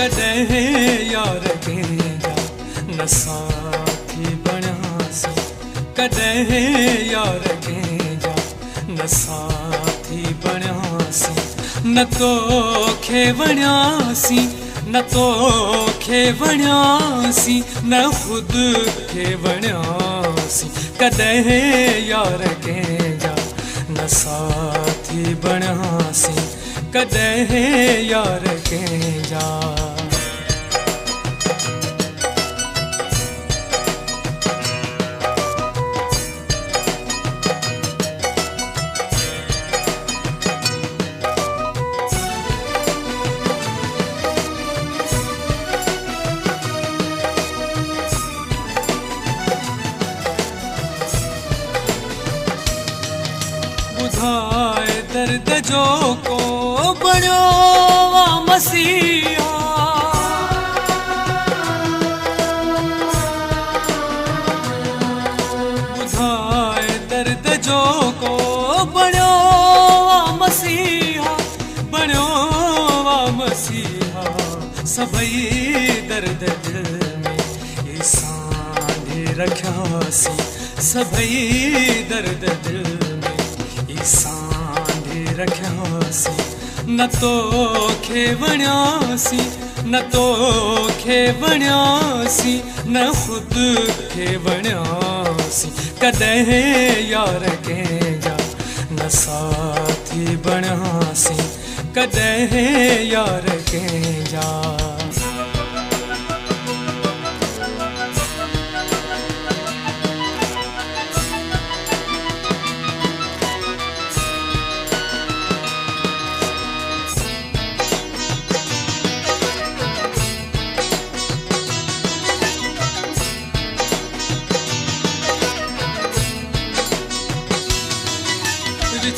कदें यार कंहिंजा न साथी बणियासीं, कदें यार कंहिंजा न साथी बणियासीं, न तोखे वणियासीं, न तोखे वणियासीं, न ख़ुदि खे वणियासीं, कदें यार कंहिंजा न साथी बणियासीं, कदें यार कंहिंजा। ॿुधाए दर्द जो को बणियो आ मसीहा, ॿुधाए दर्द जो को बणियो आ मसीहा, बणियो आ मसीहा, सभई दर्द दिल में ये सांढे रखियासीं, सभई दर्द दिल सांढे रखियासीं, न तोखे वणियासीं, न तोखे वणियासीं, न ख़ुदि खे वणियासीं, कदें यार कंहिंजा न साथी बणियासीं, कदें यार कंहिंजा।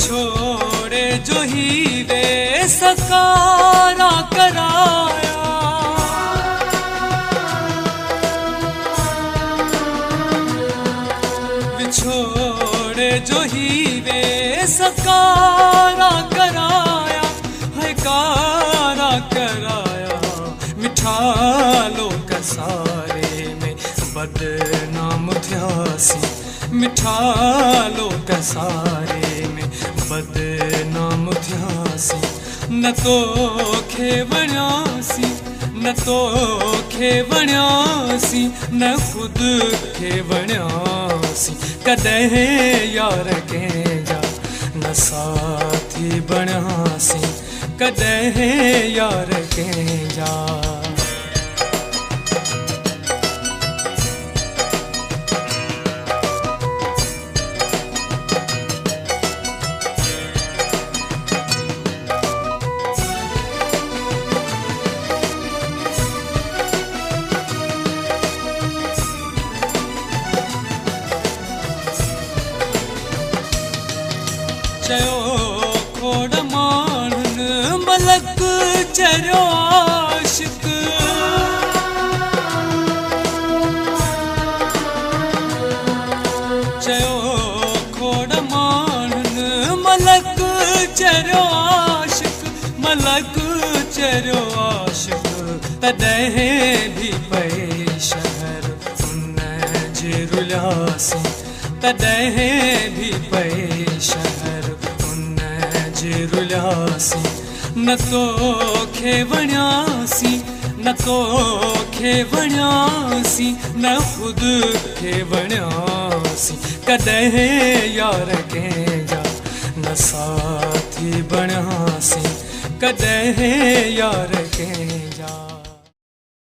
छोड़े जो ही वे सकारा कराया, छोड़े जो ही वे सकारा कराया, है कारा कराया, मिठा लोक सारे में बदनाम थियासीं, मिठा लोक सारे बदनाम थियासीं, न तोखे वणियासीं, न तोखे वणियासीं, न ख़ुदि खे वणियासीं, कदें यार कंहिंजा न साथी बणियासीं, कदें यार कंहिंजा। चयो खोड़ माण्हुनि मलक चरियो आशिक़, चयो खोड़ माण्हुनि मलक चरियो आशिक़, मलक चरियो आशिक़, तॾहिं बि पए शहर उन जे रुलियासीं, तॾहिं बि पए शहर उन जे रुलियासीं, न तोखे वणियासीं, न तोखे वणियासीं, न ख़ुदि खे वणियासीं, कदें यार कंहिंजा न साथी बणियासीं, कदें यार कंहिंजा।